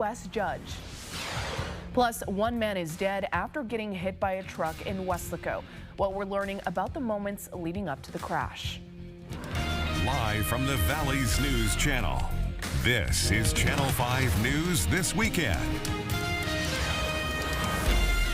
U.S. judge. Plus, one man is dead after getting hit by a truck in Weslaco. What we're learning about the moments leading up to the crash. Live from the Valley's News Channel, this is Channel 5 News This Weekend.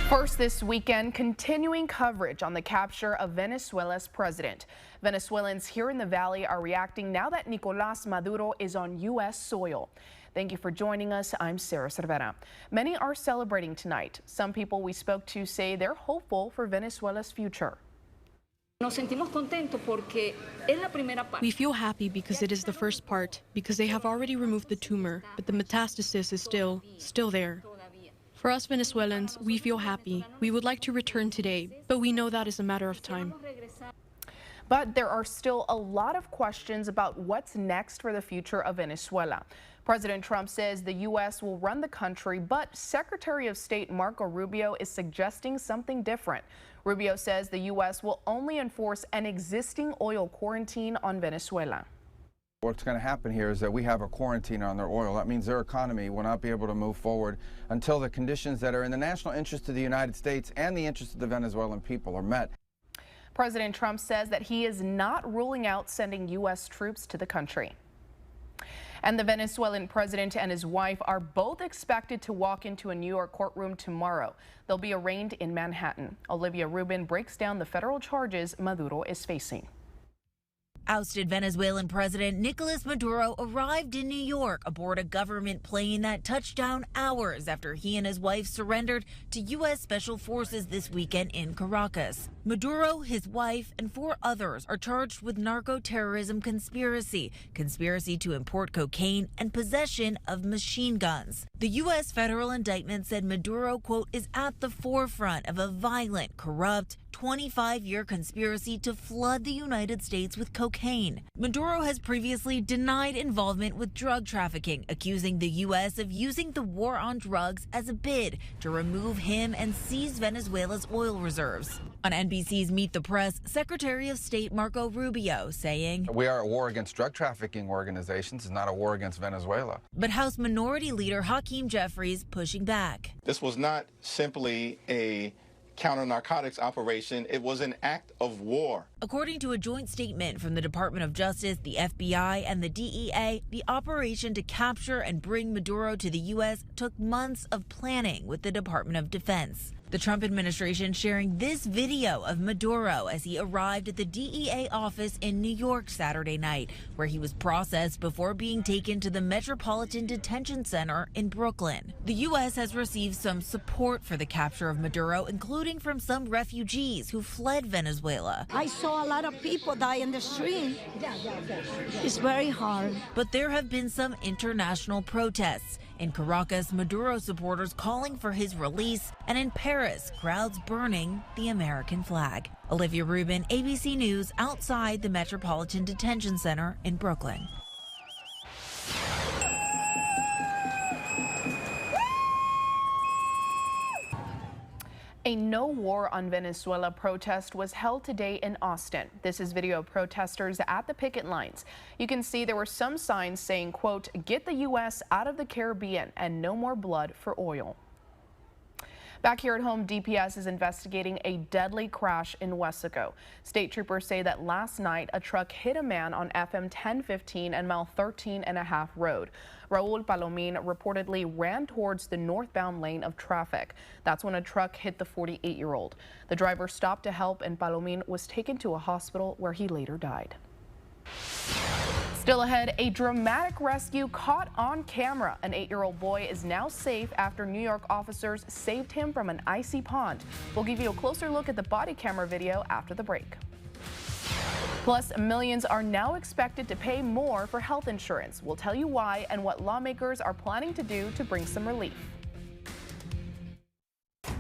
First this weekend, continuing coverage on the capture of Venezuela's president. Venezuelans here in the Valley are reacting now that Nicolás Maduro is on U.S. soil. Thank you for joining us. I'm Sarah Cervera. Many are celebrating tonight. Some people we spoke to say they're hopeful for Venezuela's future. We feel happy because it is the first part, because they have already removed the tumor, but the metastasis is still there. For us Venezuelans, we feel happy. We would like to return today, but we know that is a matter of time. But there are still a lot of questions about what's next for the future of Venezuela. President Trump says the U.S. will run the country, but Secretary of State Marco Rubio is suggesting something different. Rubio says the U.S. will only enforce an existing oil quarantine on Venezuela. What's going to happen here is that we have a quarantine on their oil. That means their economy will not be able to move forward until the conditions that are in the national interest of the United States and the interest of the Venezuelan people are met. President Trump says that he is not ruling out sending U.S. troops to the country. And the Venezuelan president and his wife are both expected to walk into a New York courtroom tomorrow. They'll be arraigned in Manhattan. Olivia Rubin breaks down the federal charges Maduro is facing. Ousted Venezuelan President Nicolás Maduro arrived in New York aboard a government plane that touched down hours after he and his wife surrendered to U.S. Special Forces this weekend in Caracas. Maduro, his wife, and 4 others are charged with narco-terrorism conspiracy, conspiracy to import cocaine, and possession of machine guns. The U.S. federal indictment said Maduro, quote, is at the forefront of a violent, corrupt, 25-year conspiracy to flood the United States with cocaine. Maduro has previously denied involvement with drug trafficking, accusing the U.S. of using the war on drugs as a bid to remove him and seize Venezuela's oil reserves. On NBC's Meet the Press, Secretary of State Marco Rubio saying, We are at war against drug trafficking organizations. It's not a war against Venezuela. But House Minority Leader Hakeem Jeffries pushing back. This was not simply a counter-narcotics operation. It was an act of war. According to a joint statement from the Department of Justice, the FBI, and the DEA, the operation to capture and bring Maduro to the U.S. took months of planning with the Department of Defense. The Trump administration sharing this video of Maduro as he arrived at the DEA office in New York Saturday night, where he was processed before being taken to the Metropolitan Detention Center in Brooklyn. The U.S. has received some support for the capture of Maduro, including from some refugees who fled Venezuela. I saw a lot of people die in the street. It's very hard. But there have been some international protests. In Caracas, Maduro supporters calling for his release, and in Paris, crowds burning the American flag. Olivia Rubin, ABC News, outside the Metropolitan Detention Center in Brooklyn. A No War on Venezuela protest was held today in Austin. This is video of protesters at the picket lines. You can see there were some signs saying, quote, get the U.S. out of the Caribbean and no more blood for oil. Back here at home, DPS is investigating a deadly crash in Weslaco. State troopers say that last night a truck hit a man on FM 1015 and mile 13.5 road. Raul Palomín reportedly ran towards the northbound lane of traffic. That's when a truck hit the 48-year-old. The driver stopped to help, and Palomín was taken to a hospital where he later died. Still ahead, a dramatic rescue caught on camera. An 8-year-old boy is now safe after New York officers saved him from an icy pond. We'll give you a closer look at the body camera video after the break. Plus, millions are now expected to pay more for health insurance. We'll tell you why and what lawmakers are planning to do to bring some relief.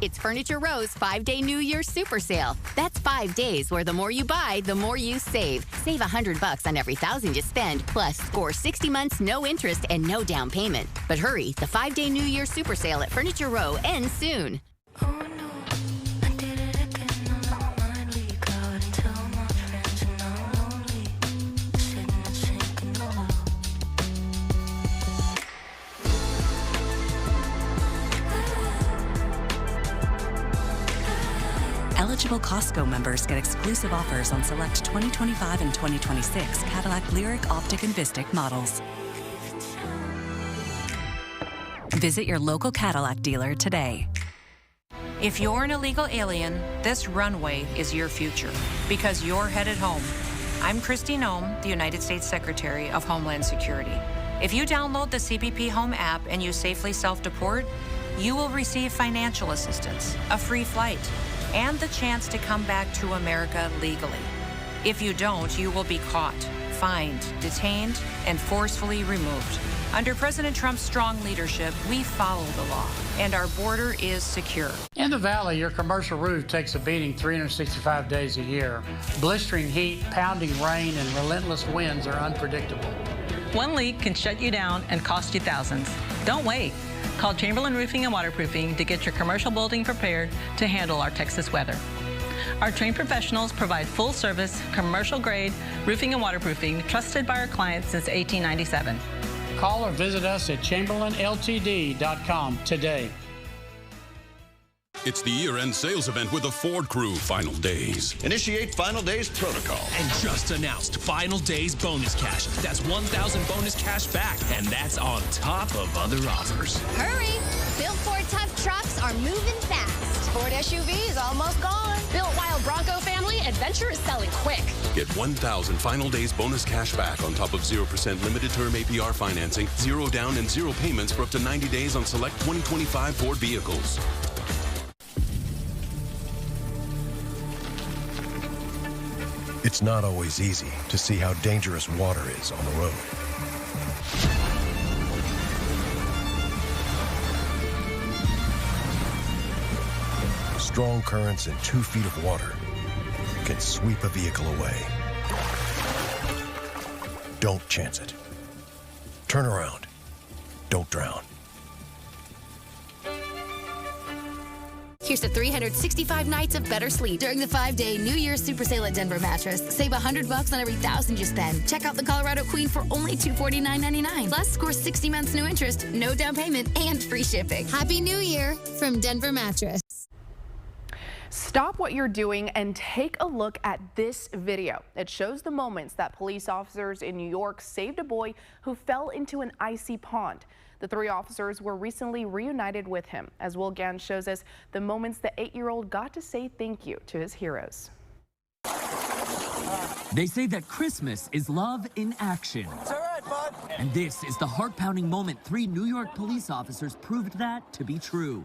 It's Furniture Row's 5-day New Year's Super Sale. That's 5 days where the more you buy, the more you save. Save $100 on every $1,000 you spend, plus score 60 months, no interest, and no down payment. But hurry, the 5-day New Year's Super Sale at Furniture Row ends soon. Eligible Costco members get exclusive offers on select 2025 and 2026 Cadillac Lyric, Optic, and Vistic models. Visit your local Cadillac dealer today. If you're an illegal alien, this runway is your future because you're headed home. I'm Christy Nome, the United States Secretary of Homeland Security. If you download the CBP Home app and you safely self-deport, you will receive financial assistance, a free flight, and the chance to come back to America legally. If you don't, you will be caught, fined, detained, and forcefully removed. Under President Trump's strong leadership, we follow the law, and our border is secure. In the Valley, your commercial roof takes a beating 365 days a year. Blistering heat, pounding rain, and relentless winds are unpredictable. One leak can shut you down and cost you thousands. Don't wait. Call Chamberlain Roofing and Waterproofing to get your commercial building prepared to handle our Texas weather. Our trained professionals provide full-service, commercial-grade roofing and waterproofing trusted by our clients since 1897. Call or visit us at chamberlainltd.com today. It's the year-end sales event with the Ford Crew Final Days. Initiate Final Days protocol. And just announced Final Days bonus cash. That's 1,000 bonus cash back, and that's on top of other offers. Hurry! Built Ford tough trucks are moving fast. Ford SUV is almost gone. Built Wild Bronco family, adventure is selling quick. Get 1,000 Final Days bonus cash back on top of 0% limited term APR financing, 0 down and 0 payments for up to 90 days on select 2025 Ford vehicles. It's not always easy to see how dangerous water is on the road. Strong currents and 2 feet of water can sweep a vehicle away. Don't chance it. Turn around. Don't drown. Here's to 365 nights of better sleep during the 5-day New Year's Super Sale at Denver Mattress. Save $100 on every $1,000 you spend. Check out the Colorado Queen for only $249.99. Plus, score 60 months no interest, no down payment, and free shipping. Happy New Year from Denver Mattress. Stop what you're doing and take a look at this video. It shows the moments that police officers in New York saved a boy who fell into an icy pond. The 3 officers were recently reunited with him. As Will Gann shows us the moments the 8-year-old got to say thank you to his heroes. They say that Christmas is love in action. It's all right, bud. And this is the heart-pounding moment 3 New York police officers proved that to be true.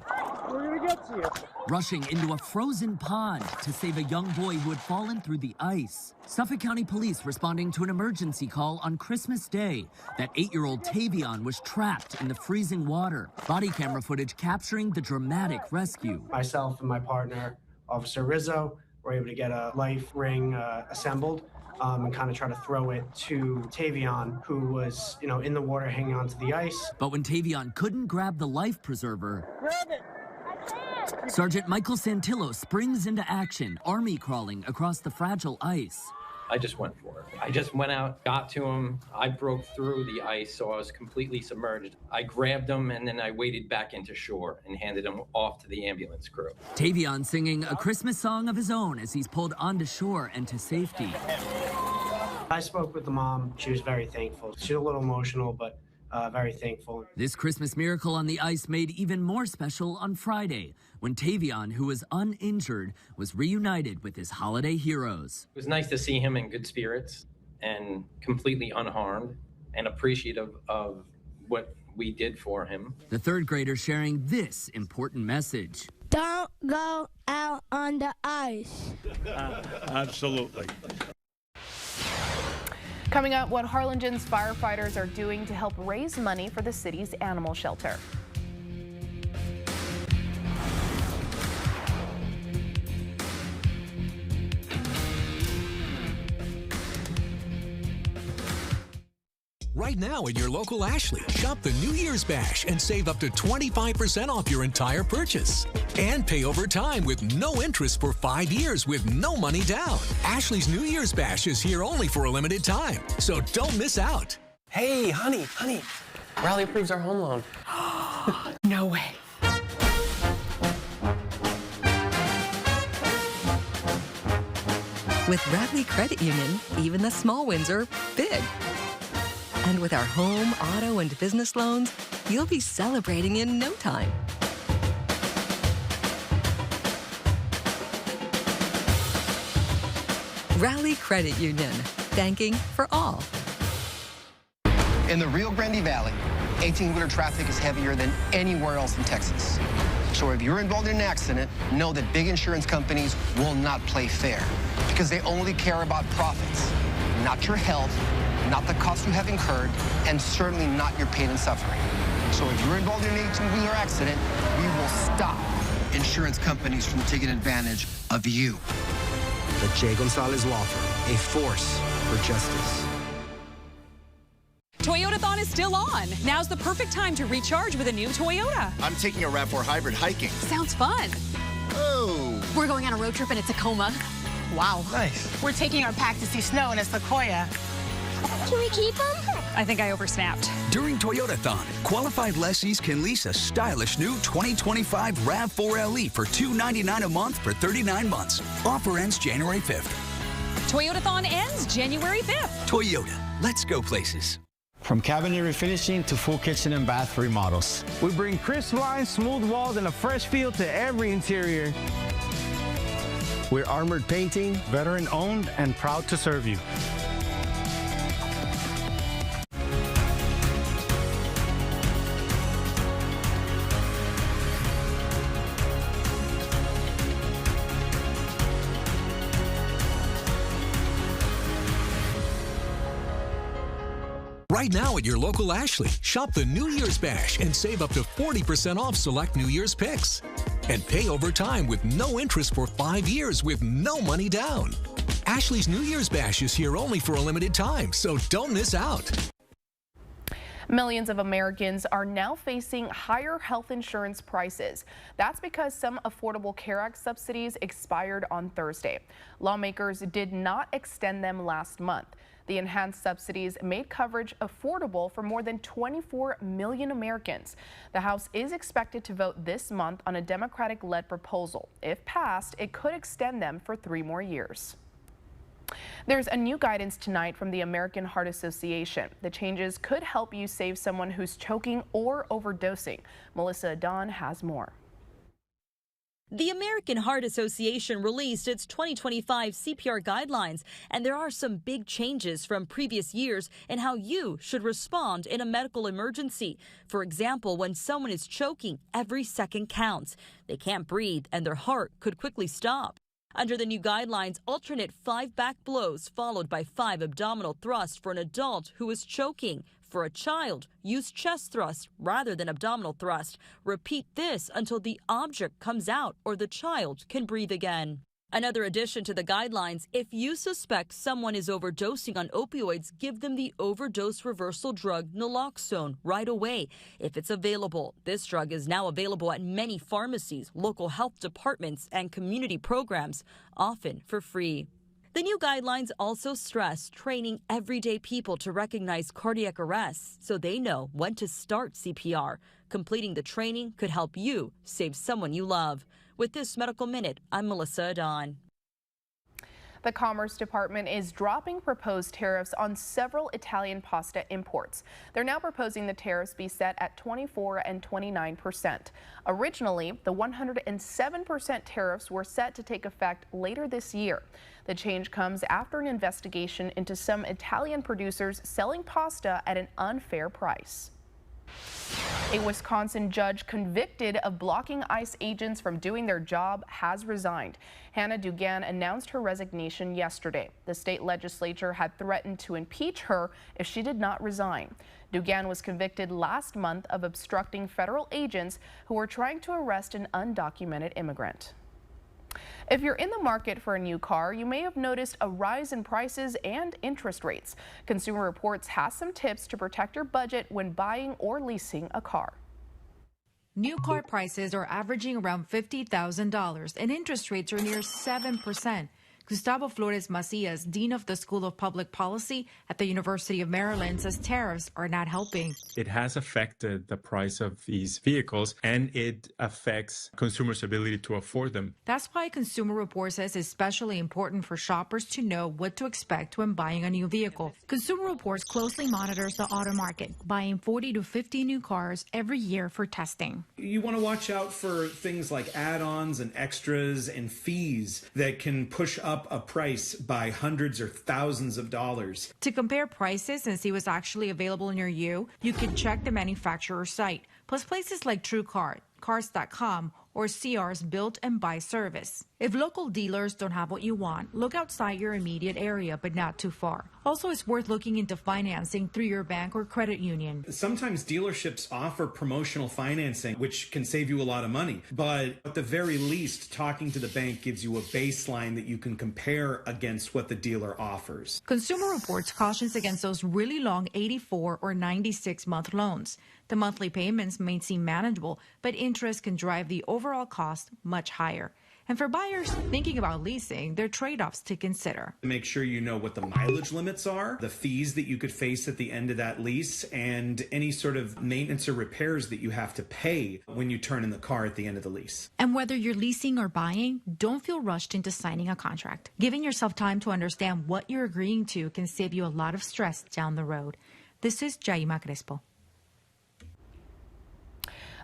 We're gonna get to you. Rushing into a frozen pond to save a young boy who had fallen through the ice. Suffolk County Police responding to an emergency call on Christmas Day. That 8-year-old Tavion was trapped in the freezing water. Body camera footage capturing the dramatic rescue. Myself and my partner, Officer Rizzo, were able to get a life ring assembled and kind of try to throw it to Tavion, who was, in the water hanging onto the ice. But when Tavion couldn't grab the life preserver, Grab it. Sergeant Michael Santillo springs into action, army crawling across the fragile ice. I just went for it. I just went out, got to him. I broke through the ice, so I was completely submerged. I grabbed him, and then I waded back into shore and handed him off to the ambulance crew. Tavion singing a Christmas song of his own as he's pulled onto shore and to safety. I spoke with the mom. She was very thankful. She's a little emotional, but very thankful. This Christmas miracle on the ice made even more special on Friday, when Tavion, who was uninjured, was reunited with his holiday heroes. It was nice to see him in good spirits and completely unharmed and appreciative of what we did for him. The 3rd grader sharing this important message. Don't go out on the ice. Absolutely. Coming up, what Harlingen's firefighters are doing to help raise money for the city's animal shelter. Right now at your local Ashley, shop the New Year's Bash and save up to 25% off your entire purchase. And pay over time with no interest for 5 years with no money down. Ashley's New Year's Bash is here only for a limited time, so don't miss out. Hey, honey, Riley approves our home loan. No way. With Radley Credit Union, even the small wins are big. And with our home, auto, and business loans, you'll be celebrating in no time. Rally Credit Union, banking for all. In the Rio Grande Valley, 18-wheeler traffic is heavier than anywhere else in Texas. So if you're involved in an accident, know that big insurance companies will not play fair because they only care about profits, not your health, not the cost you have incurred, and certainly not your pain and suffering. So if you're involved in an 18-wheeler accident, we will stop insurance companies from taking advantage of you. The J. Gonzalez Law Firm, a force for justice. Toyotathon is still on. Now's the perfect time to recharge with a new Toyota. I'm taking a RAV4 hybrid hiking. Sounds fun. Oh. We're going on a road trip in a Tacoma. Wow. Nice. We're taking our pack to see snow in a Sequoia. Can we keep them? I think I oversnapped. During Toyotathon, qualified lessees can lease a stylish new 2025 RAV4 LE for $299 a month for 39 months. Offer ends January 5th. Toyotathon ends January 5th. Toyota, let's go places. From cabinet refinishing to full kitchen and bath remodels. We bring crisp lines, smooth walls, and a fresh feel to every interior. We're Armored Painting, veteran-owned and proud to serve you. Right now at your local Ashley, shop the New Year's Bash and save up to 40% off select New Year's picks. And pay over time with no interest for 5 years with no money down. Ashley's New Year's Bash is here only for a limited time, so don't miss out. Millions of Americans are now facing higher health insurance prices. That's because some Affordable Care Act subsidies expired on Thursday. Lawmakers did not extend them last month. The enhanced subsidies made coverage affordable for more than 24 million Americans. The House is expected to vote this month on a Democratic-led proposal. If passed, it could extend them for 3 more years. There's a new guidance tonight from the American Heart Association. The changes could help you save someone who's choking or overdosing. Melissa Adon has more. The American Heart Association released its 2025 CPR guidelines, and there are some big changes from previous years in how you should respond in a medical emergency. For example, when someone is choking, every second counts. They can't breathe, and their heart could quickly stop. Under the new guidelines, alternate 5 back blows followed by 5 abdominal thrusts for an adult who is choking. For a child, use chest thrust rather than abdominal thrust. Repeat this until the object comes out or the child can breathe again. Another addition to the guidelines, if you suspect someone is overdosing on opioids, give them the overdose reversal drug naloxone right away if it's available. This drug is now available at many pharmacies, local health departments, and community programs, often for free. The new guidelines also stress training everyday people to recognize cardiac arrests so they know when to start CPR. Completing the training could help you save someone you love. With this Medical Minute, I'm Melissa Adon. The Commerce Department is dropping proposed tariffs on several Italian pasta imports. They're now proposing the tariffs be set at 24% and 29%. Originally, the 107% tariffs were set to take effect later this year. The change comes after an investigation into some Italian producers selling pasta at an unfair price. A Wisconsin judge convicted of blocking ICE agents from doing their job has resigned. Hannah Dugan announced her resignation yesterday. The state legislature had threatened to impeach her if she did not resign. Dugan was convicted last month of obstructing federal agents who were trying to arrest an undocumented immigrant. If you're in the market for a new car, you may have noticed a rise in prices and interest rates. Consumer Reports has some tips to protect your budget when buying or leasing a car. New car prices are averaging around $50,000 and interest rates are near 7%. Gustavo Flores Macias, Dean of the School of Public Policy at the University of Maryland, says tariffs are not helping. It has affected the price of these vehicles, and it affects consumers' ability to afford them. That's why Consumer Reports says it's especially important for shoppers to know what to expect when buying a new vehicle. Consumer Reports closely monitors the auto market, buying 40 to 50 new cars every year for testing. You want to watch out for things like add-ons and extras and fees that can push up a price by hundreds or thousands of dollars. To compare prices and see what's actually available near you, you can check the manufacturer's site, plus places like TrueCar, Cars.com, or CR's Build and Buy service. If local dealers don't have what you want, look outside your immediate area, but not too far. Also, it's worth looking into financing through your bank or credit union. Sometimes dealerships offer promotional financing, which can save you a lot of money. But at the very least, talking to the bank gives you a baseline that you can compare against what the dealer offers. Consumer Reports cautions against those really long 84 or 96-month loans. The monthly payments may seem manageable, but interest can drive the overall cost much higher. And for buyers thinking about leasing, there are trade-offs to consider. Make sure you know what the mileage limits are, the fees that you could face at the end of that lease, and any sort of maintenance or repairs that you have to pay when you turn in the car at the end of the lease. And whether you're leasing or buying, don't feel rushed into signing a contract. Giving yourself time to understand what you're agreeing to can save you a lot of stress down the road. This is Jaima Crespo.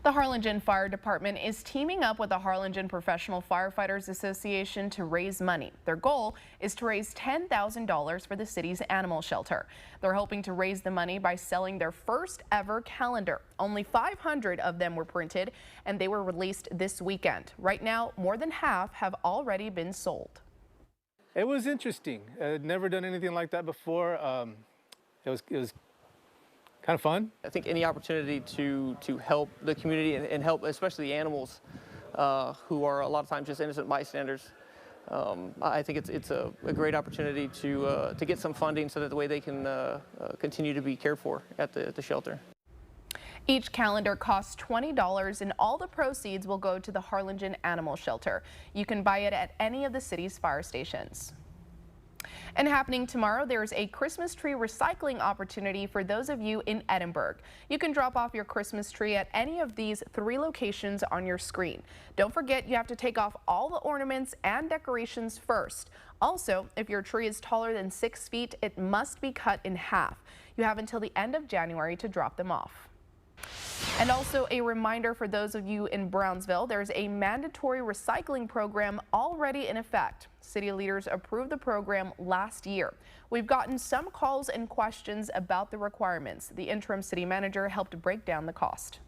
The Harlingen Fire Department is teaming up with the Harlingen Professional Firefighters Association to raise money. Their goal is to raise $10,000 for the city's animal shelter. They're hoping to raise the money by selling their first ever calendar. Only 500 of them were printed, and they were released this weekend. Right now, more than half have already been sold. It was interesting. I'd never done anything like that before. It was kind of fun. I think any opportunity to help the community and help especially the animals who are a lot of times just innocent bystanders. I think it's a great opportunity to get some funding so that the way they can continue to be cared for at the shelter. Each calendar costs $20 and all the proceeds will go to the Harlingen Animal Shelter. You can buy it at any of the city's fire stations. And happening tomorrow, there's a Christmas tree recycling opportunity for those of you in Edinburgh. You can drop off your Christmas tree at any of these 3 locations on your screen. Don't forget, you have to take off all the ornaments and decorations first. Also, if your tree is taller than 6 feet, it must be cut in half. You have until the end of January to drop them off. And also a reminder for those of you in Brownsville, there's a mandatory recycling program already in effect. City leaders approved the program last year. We've gotten some calls and questions about the requirements. The interim city manager helped break down the cost.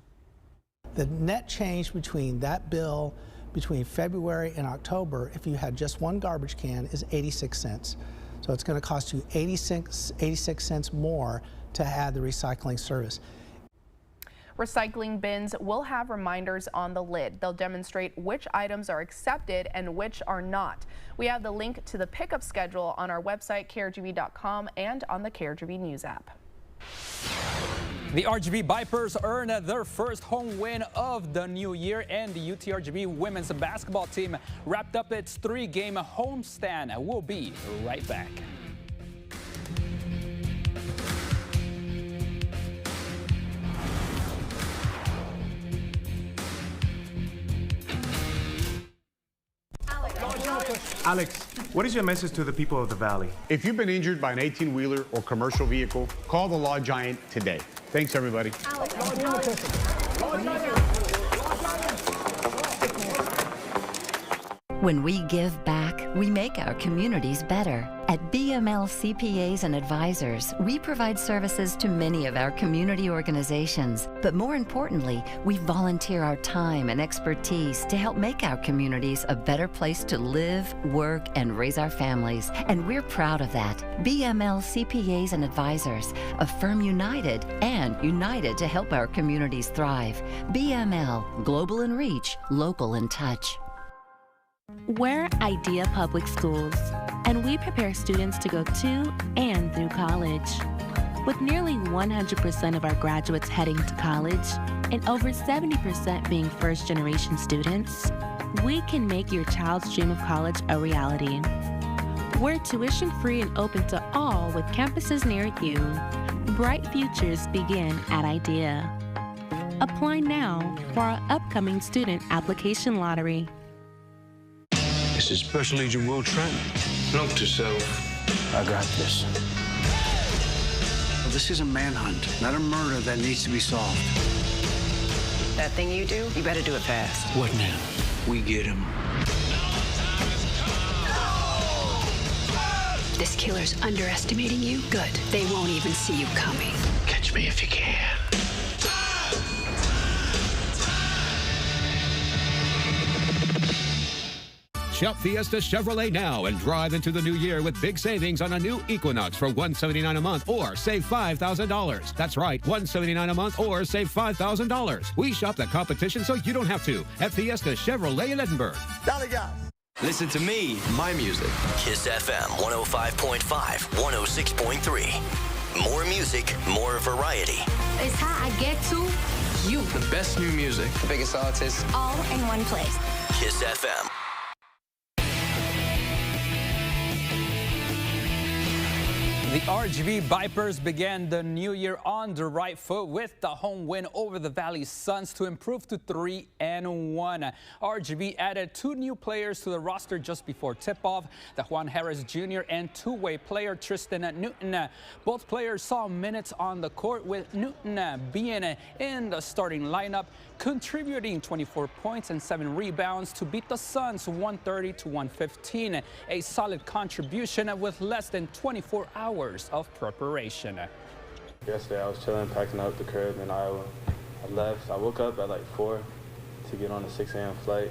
The net change between that bill between February and October, if you had just one garbage can, is 86 cents. So it's going to cost you 86 cents more to add the recycling service. Recycling bins will have reminders on the lid. They'll demonstrate which items are accepted and which are not. We have the link to the pickup schedule on our website, KRGB.com, and on the KRGB News app. The RGB Vipers earned their first home win of the new year, and the UTRGB women's basketball team wrapped up its 3-game homestand. We'll be right back. Alex, what is your message to the people of the Valley? If you've been injured by an 18-wheeler or commercial vehicle, call the Law Giant today. Thanks, everybody. When we give back, we make our communities better. At BML CPAs and Advisors, we provide services to many of our community organizations. But more importantly, we volunteer our time and expertise to help make our communities a better place to live, work, and raise our families. And we're proud of that. BML CPAs and Advisors, a firm united and united to help our communities thrive. BML, global in reach, local in touch. We're Idea Public Schools, and we prepare students to go to and through college. With nearly 100% of our graduates heading to college and over 70% being first-generation students, we can make your child's dream of college a reality. We're tuition-free and open to all with campuses near you. Bright futures begin at IDEA. Apply now for our upcoming student application lottery. This is Special Agent Will Trent. Note to self, I got this. Well, this is a manhunt, not a murder that needs to be solved. That thing you do, you better do it fast. What now? We get him. This killer's underestimating you. Good. They won't even see you coming. Catch me if you can. Shop Fiesta Chevrolet now and drive into the new year with big savings on a new Equinox for $179 a month or save $5,000. That's right, $179 a month or save $5,000. We shop the competition so you don't have to at Fiesta Chevrolet in Edinburgh. Listen to me, my music. Kiss FM 105.5, 106.3. More music, more variety. It's how I get to you. The best new music. The biggest artists. All in one place. Kiss FM. The RGV Vipers began the new year on the right foot with the home win over the Valley Suns to improve to 3-1. RGV added 2 new players to the roster just before tip-off, the Juan Harris Jr. and two-way player Tristan Newton. Both players saw minutes on the court, with Newton being in the starting lineup, contributing 24 points and 7 rebounds to beat the Suns 130-115. A solid contribution with less than 24 hours of preparation. Yesterday I was chilling, packing up the crib in Iowa. I left. I woke up at like 4 to get on a 6 a.m. flight.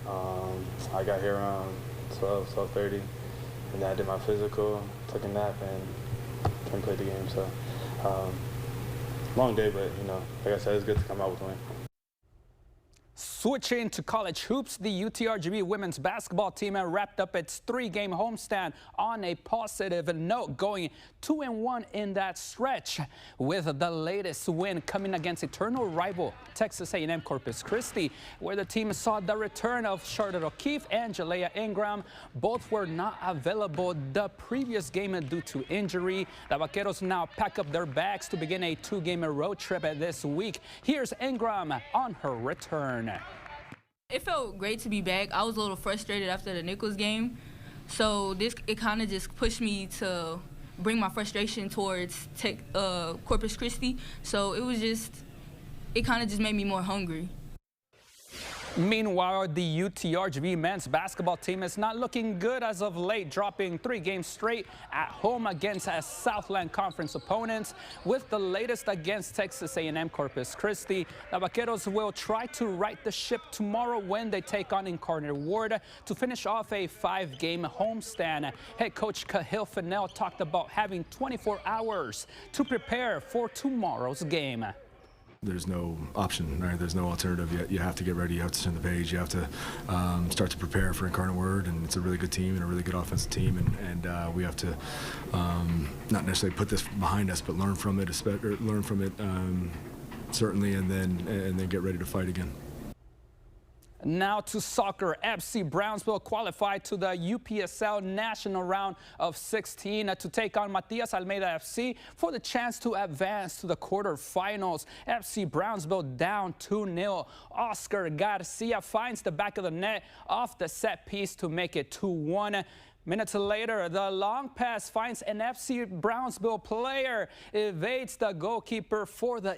I got here around 12:30, and then I did my physical, took a nap, and played the game. So long day, but you know, like I said, it's good to come out with a win. Switching to college hoops, the UTRGV women's basketball team wrapped up its 3-game homestand on a positive note, going 2-1 in that stretch, with the latest win coming against eternal rival Texas A&M Corpus Christi, where the team saw the return of Charlotte O'Keefe and Jalea Ingram. Both were not available the previous game due to injury. The Vaqueros now pack up their bags to begin a 2-game road trip this week. Here's Ingram on her return. It felt great to be back. I was a little frustrated after the Nichols game, so it kind of just pushed me to bring my frustration towards Corpus Christi. So it kind of just made me more hungry. Meanwhile, the UTRGV men's basketball team is not looking good as of late, dropping 3 games straight at home against Southland Conference opponents, with the latest against Texas A&M Corpus Christi. The Vaqueros will try to right the ship tomorrow when they take on Incarnate Ward to finish off a 5-game homestand. Head coach Cahill Fennell talked about having 24 hours to prepare for tomorrow's game. There's no option, right? There's no alternative yet. You have to get ready. You have to turn the page. You have to start to prepare for Incarnate Word, and it's a really good team and a really good offensive team, and we have to not necessarily put this behind us, but learn from it, certainly, and then get ready to fight again. Now to soccer. FC Brownsville qualified to the UPSL National Round of 16 to take on Matias Almeida FC for the chance to advance to the quarterfinals. FC Brownsville down 2-0. Oscar Garcia finds the back of the net off the set piece to make it 2-1. Minutes later, the long pass finds an FC Brownsville player, evades the goalkeeper for the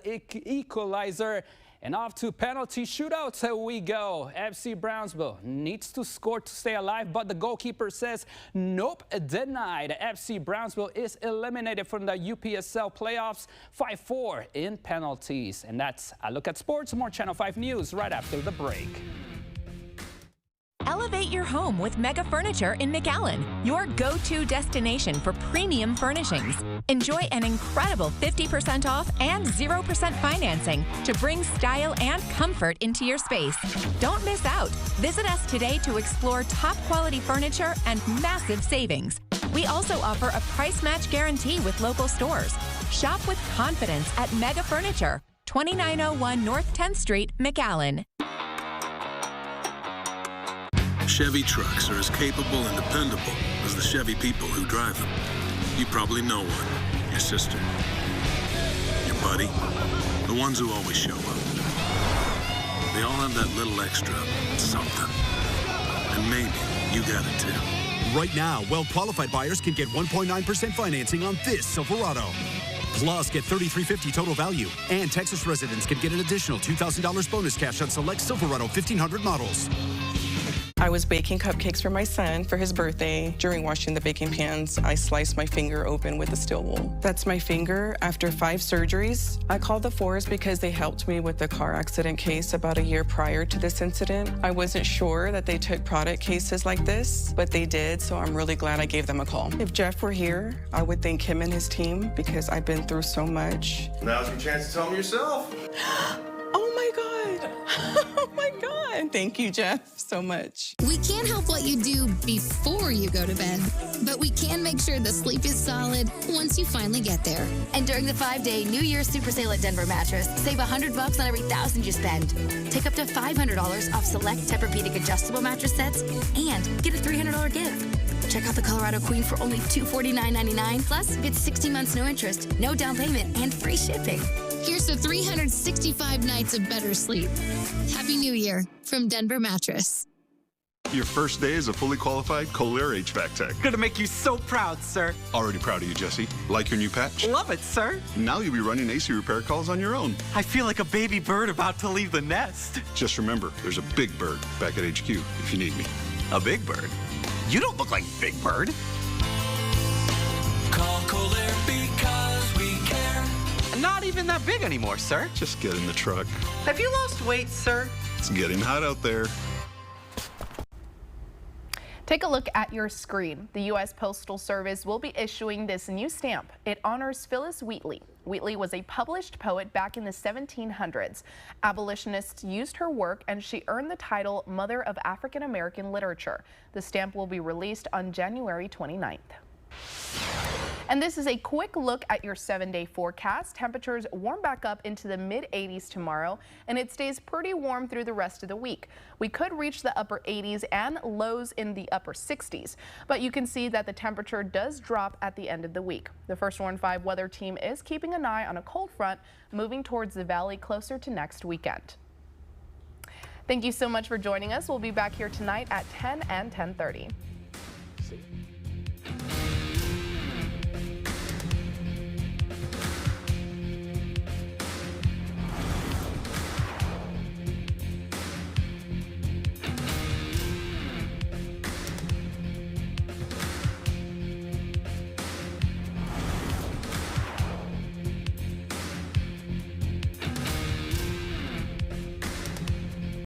equalizer. And off to penalty shootouts we go. FC Brownsville needs to score to stay alive, but the goalkeeper says nope, denied. FC Brownsville is eliminated from the UPSL playoffs 5-4 in penalties. And that's a look at sports. More Channel 5 News right after the break. Elevate your home with Mega Furniture in McAllen, your go-to destination for premium furnishings. Enjoy an incredible 50% off and 0% financing to bring style and comfort into your space. Don't miss out. Visit us today to explore top-quality furniture and massive savings. We also offer a price match guarantee with local stores. Shop with confidence at Mega Furniture, 2901 North 10th Street, McAllen. Chevy trucks are as capable and dependable as the Chevy people who drive them. You probably know one. Your sister. Your buddy. The ones who always show up. They all have that little extra something. And maybe you got it too. Right now, well-qualified buyers can get 1.9% financing on this Silverado. Plus, get $3,350 total value. And Texas residents can get an additional $2,000 bonus cash on select Silverado 1500 models. I was baking cupcakes for my son for his birthday. During washing the baking pans, I sliced my finger open with a steel wool. That's my finger after 5 surgeries. I called the Force because they helped me with the car accident case about a year prior to this incident. I wasn't sure that they took product cases like this, but they did, so I'm really glad I gave them a call. If Jeff were here, I would thank him and his team because I've been through so much. Now's your chance to tell them yourself. Oh my God. Oh my God. Thank you, Jeff, so much. We can't help what you do before you go to bed, but we can make sure the sleep is solid once you finally get there. And during the 5-day New Year's Super Sale at Denver Mattress, save $100 on every $1,000 you spend. Take up to $500 off select Tempur-Pedic adjustable mattress sets and get a $300 gift. Check out the Colorado Queen for only $249.99. Plus, get 60 months no interest, no down payment, and free shipping. Here's to 365 nights of better sleep. Happy New Year from Denver Mattress. Your first day as a fully qualified Kohler HVAC tech. Gonna make you so proud, sir. Already proud of you, Jesse. Like your new patch? Love it, sir. Now you'll be running AC repair calls on your own. I feel like a baby bird about to leave the nest. Just remember, there's a big bird back at HQ if you need me. A big bird? You don't look like Big Bird. Call Kohler because we care. Not even that big anymore, sir. Just get in the truck. Have you lost weight, sir? It's getting hot out there. Take a look at your screen. The U.S. Postal Service will be issuing this new stamp. It honors Phyllis Wheatley. Wheatley was a published poet back in the 1700s. Abolitionists used her work and she earned the title Mother of African American Literature. The stamp will be released on January 29th. And this is a quick look at your 7-day forecast. Temperatures warm back up into the mid-80s tomorrow, and it stays pretty warm through the rest of the week. We could reach the upper 80s and lows in the upper 60s, but you can see that the temperature does drop at the end of the week. The First Warn 5 weather team is keeping an eye on a cold front moving towards the valley closer to next weekend. Thank you so much for joining us. We'll be back here tonight at 10 and 10:30.